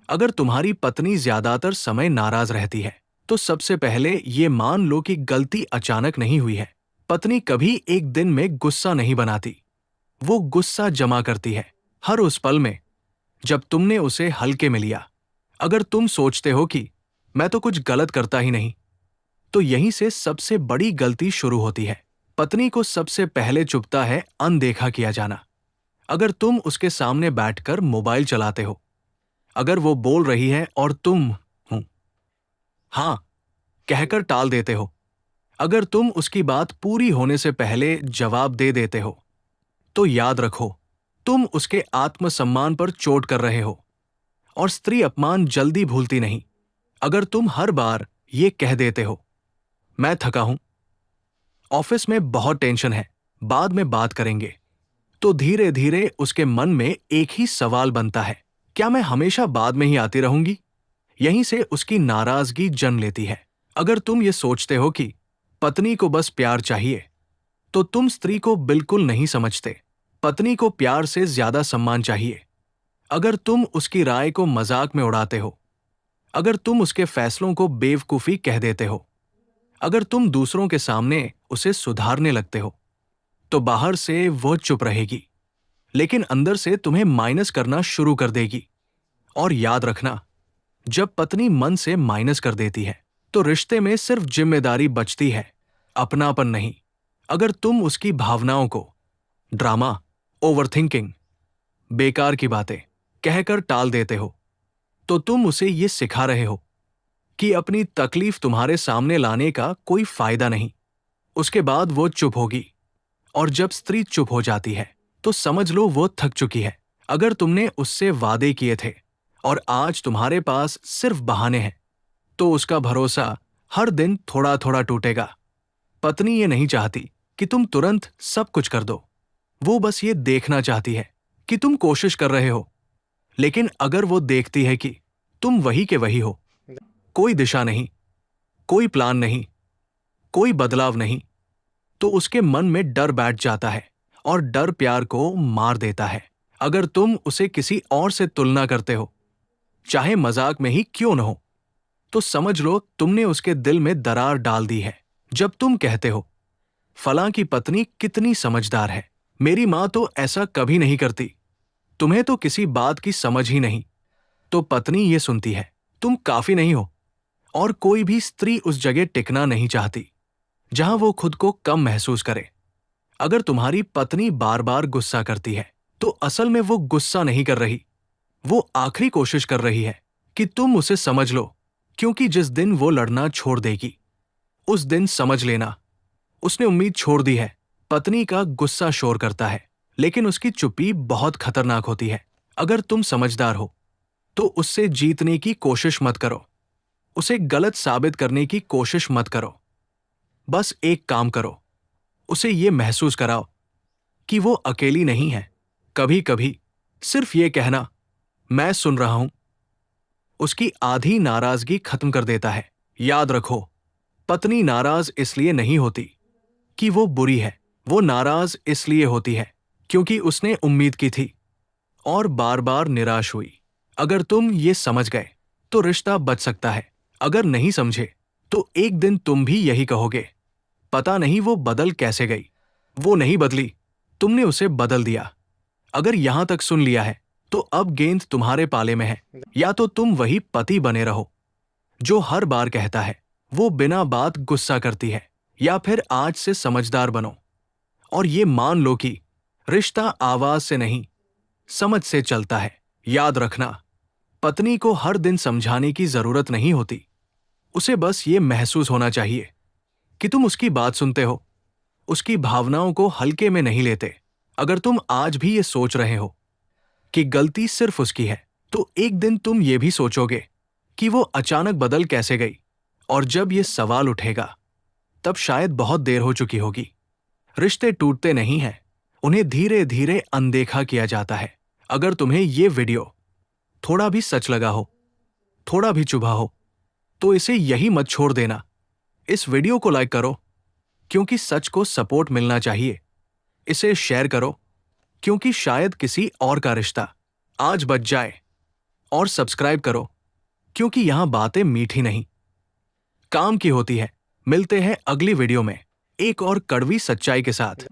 अगर तुम्हारी पत्नी ज्यादातर समय नाराज रहती है, तो सबसे पहले ये मान लो कि गलती अचानक नहीं हुई है। पत्नी कभी एक दिन में गुस्सा नहीं बनाती, वो गुस्सा जमा करती है हर उस पल में जब तुमने उसे हल्के में लिया। अगर तुम सोचते हो कि मैं तो कुछ गलत करता ही नहीं, तो यहीं से सबसे बड़ी गलती शुरू होती है। पत्नी को सबसे पहले चुभता है अनदेखा किया जाना। अगर तुम उसके सामने बैठकर मोबाइल चलाते हो, अगर वो बोल रही है और तुम हूं हाँ कहकर टाल देते हो, अगर तुम उसकी बात पूरी होने से पहले जवाब दे देते हो, तो याद रखो, तुम उसके आत्मसम्मान पर चोट कर रहे हो। और स्त्री अपमान जल्दी भूलती नहीं। अगर तुम हर बार ये कह देते हो, मैं थका हूं, ऑफिस में बहुत टेंशन है, बाद में बात करेंगे, तो धीरे धीरे उसके मन में एक ही सवाल बनता है, क्या मैं हमेशा बाद में ही आती रहूंगी? यहीं से उसकी नाराजगी जन्म लेती है। अगर तुम ये सोचते हो कि पत्नी को बस प्यार चाहिए, तो तुम स्त्री को बिल्कुल नहीं समझते। पत्नी को प्यार से ज्यादा सम्मान चाहिए। अगर तुम उसकी राय को मजाक में उड़ाते हो, अगर तुम उसके फैसलों को बेवकूफी कह देते हो, अगर तुम दूसरों के सामने उसे सुधारने लगते हो, तो बाहर से वो चुप रहेगी, लेकिन अंदर से तुम्हें माइनस करना शुरू कर देगी। और याद रखना, जब पत्नी मन से माइनस कर देती है, तो रिश्ते में सिर्फ जिम्मेदारी बचती है, अपनापन नहीं। अगर तुम उसकी भावनाओं को ड्रामा, ओवरथिंकिंग, बेकार की बातें कहकर टाल देते हो, तो तुम उसे ये सिखा रहे हो कि अपनी तकलीफ तुम्हारे सामने लाने का कोई फायदा नहीं। उसके बाद वो चुप होगी, और जब स्त्री चुप हो जाती है, तो समझ लो वो थक चुकी है। अगर तुमने उससे वादे किए थे और आज तुम्हारे पास सिर्फ बहाने हैं, तो उसका भरोसा हर दिन थोड़ा थोड़ा टूटेगा। पत्नी ये नहीं चाहती कि तुम तुरंत सब कुछ कर दो, वो बस ये देखना चाहती है कि तुम कोशिश कर रहे हो। लेकिन अगर वो देखती है कि तुम वही के वही हो, कोई दिशा नहीं, कोई प्लान नहीं, कोई बदलाव नहीं, तो उसके मन में डर बैठ जाता है, और डर प्यार को मार देता है। अगर तुम उसे किसी और से तुलना करते हो, चाहे मजाक में ही क्यों न हो, तो समझ लो तुमने उसके दिल में दरार डाल दी है। जब तुम कहते हो, फलां की पत्नी कितनी समझदार है, मेरी मां तो ऐसा कभी नहीं करती, तुम्हें तो किसी बात की समझ ही नहीं, तो पत्नी ये सुनती है, तुम काफी नहीं हो। और कोई भी स्त्री उस जगह टिकना नहीं चाहती जहां वो खुद को कम महसूस करे। अगर तुम्हारी पत्नी बार बार गुस्सा करती है, तो असल में वो गुस्सा नहीं कर रही, वो आखिरी कोशिश कर रही है कि तुम उसे समझ लो। क्योंकि जिस दिन वो लड़ना छोड़ देगी, उस दिन समझ लेना उसने उम्मीद छोड़ दी है। पत्नी का गुस्सा शोर करता है, लेकिन उसकी चुप्पी बहुत खतरनाक होती है। अगर तुम समझदार हो, तो उससे जीतने की कोशिश मत करो, उसे गलत साबित करने की कोशिश मत करो। बस एक काम करो, उसे ये महसूस कराओ कि वो अकेली नहीं है। कभी कभी सिर्फ ये कहना, मैं सुन रहा हूं, उसकी आधी नाराजगी खत्म कर देता है। याद रखो, पत्नी नाराज इसलिए नहीं होती कि वो बुरी है, वो नाराज इसलिए होती है क्योंकि उसने उम्मीद की थी और बार बार निराश हुई। अगर तुम ये समझ गए, तो रिश्ता बच सकता है। अगर नहीं समझे, तो एक दिन तुम भी यही कहोगे, पता नहीं वो बदल कैसे गई। वो नहीं बदली, तुमने उसे बदल दिया। अगर यहां तक सुन लिया है, तो अब गेंद तुम्हारे पाले में है। या तो तुम वही पति बने रहो जो हर बार कहता है, वो बिना बात गुस्सा करती है, या फिर आज से समझदार बनो और ये मान लो कि रिश्ता आवाज से नहीं, समझ से चलता है। याद रखना, पत्नी को हर दिन समझाने की जरूरत नहीं होती, उसे बस ये महसूस होना चाहिए कि तुम उसकी बात सुनते हो, उसकी भावनाओं को हल्के में नहीं लेते। अगर तुम आज भी ये सोच रहे हो कि गलती सिर्फ उसकी है, तो एक दिन तुम ये भी सोचोगे कि वो अचानक बदल कैसे गई। और जब ये सवाल उठेगा, तब शायद बहुत देर हो चुकी होगी। रिश्ते टूटते नहीं हैं, उन्हें धीरे धीरे अनदेखा किया जाता है। अगर तुम्हें ये वीडियो थोड़ा भी सच लगा हो, थोड़ा भी चुभा हो, तो इसे यही मत छोड़ देना। इस वीडियो को लाइक करो, क्योंकि सच को सपोर्ट मिलना चाहिए। इसे शेयर करो, क्योंकि शायद किसी और का रिश्ता आज बच जाए। और सब्सक्राइब करो, क्योंकि यहाँ बातें मीठी नहीं, काम की होती है। मिलते हैं अगली वीडियो में एक और कड़वी सच्चाई के साथ।